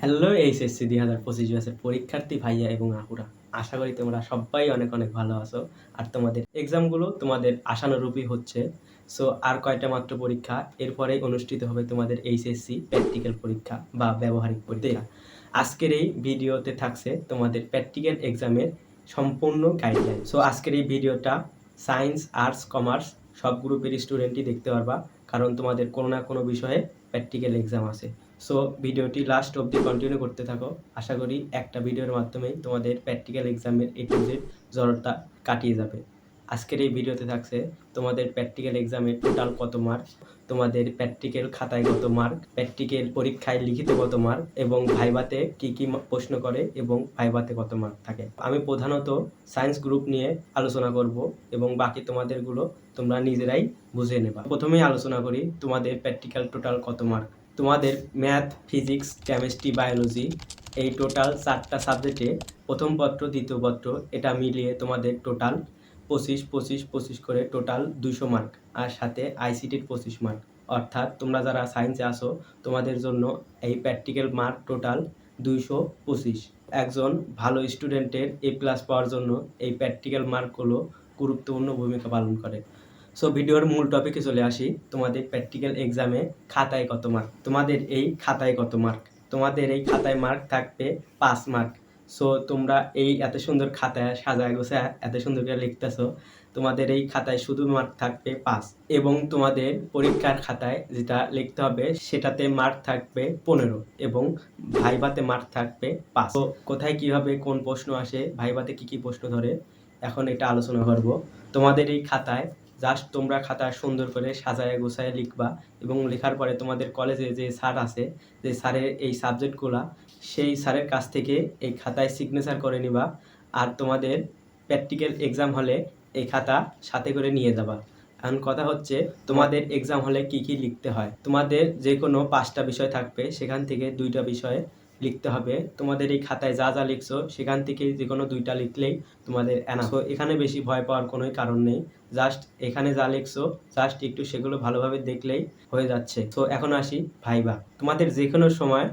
Hello HSC 2025 ব্যাচের পরীক্ষার্থী ভাইয়া এবং আপুরা, আশা করি তোমরা সবাই অনেক অনেক ভালো আছো। আর তোমাদের এক্সামগুলো তোমাদের আশানুরূপই হচ্ছে। সো আর কয়টা মাত্র পরীক্ষা, এরপরেই অনুষ্ঠিত হবে তোমাদের এইচএসসি প্র্যাকটিক্যাল পরীক্ষা বা ব্যবহারিক পরীক্ষা। আজকের এই ভিডিওতে থাকছে তোমাদের প্র্যাকটিক্যাল এক্সামের সম্পূর্ণ গাইডলাইন। সো আজকের এই ভিডিওটা সায়েন্স, আর্টস, কমার্স সব গ্রুপের স্টুডেন্টই দেখতে পারবা, কারণ তোমাদের কোনো না কোনো বিষয়ে প্র্যাকটিক্যাল এক্সাম আছে। সো ভিডিওটি লাস্ট অবধি কন্টিনিউ করতে থাকো। আশা করি একটা ভিডিওর মাধ্যমেই তোমাদের প্র্যাকটিক্যাল এক্সামের এ টু জেড জড়তা কাটিয়ে যাবে। আজকের এই ভিডিওতে থাকছে তোমাদের প্র্যাকটিক্যাল এক্সামে টোটাল কত মার্ক, তোমাদের প্র্যাকটিক্যাল খাতায় কত মার্ক, প্র্যাকটিক্যাল পরীক্ষায় লিখিত কত মার্ক, এবং ভাইভাতে কি কি প্রশ্ন করে এবং ভাইভাতে কত মার্ক থাকে। আমি প্রধানত সায়েন্স গ্রুপ নিয়ে আলোচনা করব এবং বাকি তোমাদেরগুলো তোমরা নিজেরাই বুঝে নেবা। প্রথমেই আলোচনা করি তোমাদের প্র্যাকটিক্যাল টোটাল কত মার্ক। তোমাদের ম্যাথ, ফিজিক্স, কেমিস্ট্রি, বায়োলজি এই টোটাল 4টা সাবজেক্টে প্রথম পত্র, দ্বিতীয় পত্র এটা মিলিয়ে তোমাদের টোটাল 25 করে টোটাল 200 মার্ক, আর সাথে আইসিটির 25 মার্ক। অর্থাৎ তোমরা যারা সায়েন্সে আসো তোমাদের জন্য এই প্র্যাকটিক্যাল মার্ক টোটাল 225। একজন ভালো স্টুডেন্টের A+ পাওয়ার জন্য এই প্র্যাকটিক্যাল মার্কগুলো গুরুত্বপূর্ণ ভূমিকা পালন করে। সো ভিডিওর মূল টপিকে চলে আসি। তোমাদের প্র্যাকটিক্যাল এক্সামে খাতায় কত মার্ক, তোমাদের এই খাতায় কত মার্ক। তোমাদের এই খাতায় মার্ক থাকবে 5 মার্ক। সো তোমরা এই এত সুন্দর খাতায় সাজায় গোছায় এত সুন্দর করে লিখতেছো, তোমাদের এই খাতায় শুধু মার্ক থাকবে 5, এবং তোমাদের পরীক্ষার খাতায় যেটা লিখতে হবে সেটাতে মার্ক থাকবে 15, এবং ভাইভাতে মার্ক থাকবে 5। তো কোথায় কিভাবে কোন প্রশ্ন আসে, ভাইভাতে কি কি প্রশ্ন ধরে, এখন এটা আলোচনা করব। তোমাদের এই খাতায় জাস্ট তোমরা খাতা সুন্দর করে সাজায় গোছায় লিখবা, এবং লেখার পরে তোমাদের কলেজে যে স্যার আছে, যে স্যারের এই সাবজেক্টগুলা, সেই স্যারের কাছ থেকে এই খাতায় সিগনেচার করে নিবা। আর তোমাদের প্র্যাকটিক্যাল এক্সাম হলে এই খাতা সাথে করে নিয়ে যাবা। এখন কথা হচ্ছে তোমাদের এক্সাম হলে কি কি লিখতে হয়। তোমাদের যে কোনো 5টা বিষয় থাকবে, সেখান থেকে 2টা বিষয়ে লিখতে হবে। তোমাদের এই খাতায় যা যা লিখছো সেখান থেকে যে কোনো 2টা লিখলেই তোমাদের এনাফ। তো এখানে বেশি ভয় পাওয়ার কোনো কারণ নেই। জাস্ট এখানে যা লিখছো জাস্ট একটু সেগুলো ভালোভাবে দেখলেই হয়ে যাচ্ছে। তো এখন আসি ভাইবা। তোমাদের যে কোনো সময়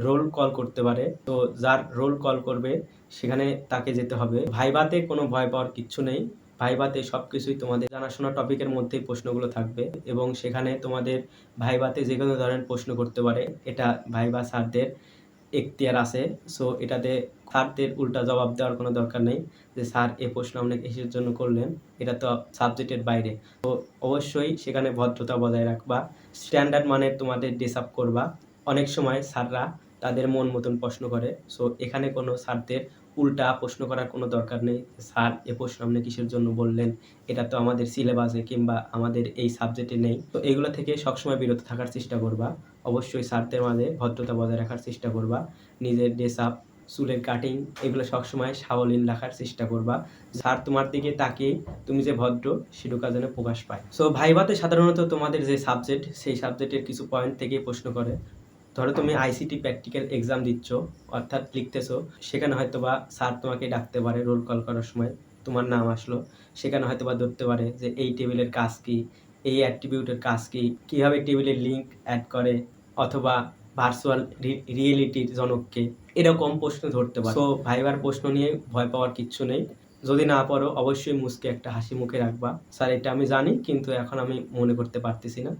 রোল কল করতে পারে, তো যার রোল কল করবে সেখানে তাকে যেতে হবে। ভাইভাতে কোনো ভয় পাওয়ার কিচ্ছু নেই। ভাইভাতে সব কিছুই তোমাদের জানাশোনা টপিকের মধ্যেই প্রশ্নগুলো থাকবে, এবং সেখানে তোমাদের ভাইভাতে যে কোনো ধরনের প্রশ্ন করতে পারে। এটা ভাইভা স্যারদের এখতিয়ার আছে। সো এটাতে স্যারদের উল্টা জবাব দেওয়ার কোনো দরকার নেই যে স্যার এ প্রশ্ন আপনি কিসের জন্য করলেন, এটা তো সাবজেক্টের বাইরে। তো অবশ্যই সেখানে ভদ্রতা বজায় রাখবা, স্ট্যান্ডার্ড মানের তোমাদের ড্রেস আপ করবা। অনেক সময় স্যাররা তাদের মন মতন প্রশ্ন করে, সো এখানে কোনো স্যারদের উল্টা প্রশ্ন করার কোনো দরকার নেই। স্যার এ প্রশ্ন আপনি কিসের জন্য বললেন, এটা তো আমাদের সিলেবাসে কিংবা আমাদের এই সাবজেক্টে নেই। তো এগুলো থেকে সবসময় বিরত থাকার চেষ্টা করবা। অবশ্যই স্যারদের মাঝে ভদ্রতা বজায় রাখার চেষ্টা করবা। নিজের ড্রেস আপ, চুলের কাটিং এগুলো সবসময় সাবলীল রাখার চেষ্টা করবা। স্যার তোমার দিকে তাকিয়ে তুমি যে ভদ্র সেটুকু যেন প্রকাশ পায়। সো ভাইভাতে সাধারণত তোমাদের যে সাবজেক্ট, সেই সাবজেক্টের কিছু পয়েন্ট থেকেই প্রশ্ন করে। ধরো তুমি আইসিটি প্র্যাকটিক্যাল এক্সাম দিচ্ছ, অর্থাৎ লিখতেছো, সেখানে হয়তোবা স্যার তোমাকে ডাকতে পারে। রোল কল করার সময় তোমার নাম আসলো, সেখানে হয়তোবা ধরতে পারে যে এই টেবিলের কাজ কি, এই অ্যাট্রিবিউটের কাজ কি, কীভাবে টেবিলের লিঙ্ক অ্যাড করে, অথবা ভার্চুয়াল রিয়েলিটির জনককে, এরকম প্রশ্ন ধরতে পারে। সো ভাইবার প্রশ্ন নিয়ে ভয় পাওয়ার কিচ্ছু নেই। যদি না পারো অবশ্যই মুচকে একটা হাসি মুখে রাখবা, স্যার এটা আমি জানি কিন্তু এখন আমি মনে করতে পারতেছি না।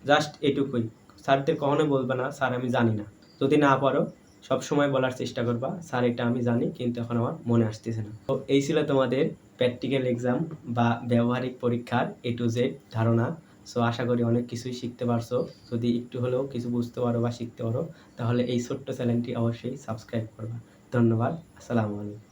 জাস্ট এটুকুই। স্যারদের কখনোই বলবে না স্যার আমি জানি না। যদি না পারো সবসময় বলার চেষ্টা করবা স্যার এটা আমি জানি কিন্তু এখন আমার মনে আসতেছে না। তো এই ছিল তোমাদের প্র্যাকটিক্যাল এক্সাম বা ব্যবহারিক পরীক্ষার A to Z ধারণা। সো আশা করি অনেক কিছুই শিখতে পারছো। যদি একটু হলেও কিছু বুঝতে পারো বা শিখতে পারো, তাহলে এই ছোট্ট চ্যানেলটি অবশ্যই সাবস্ক্রাইব করবা। ধন্যবাদ। আসসালামু আলাইকুম।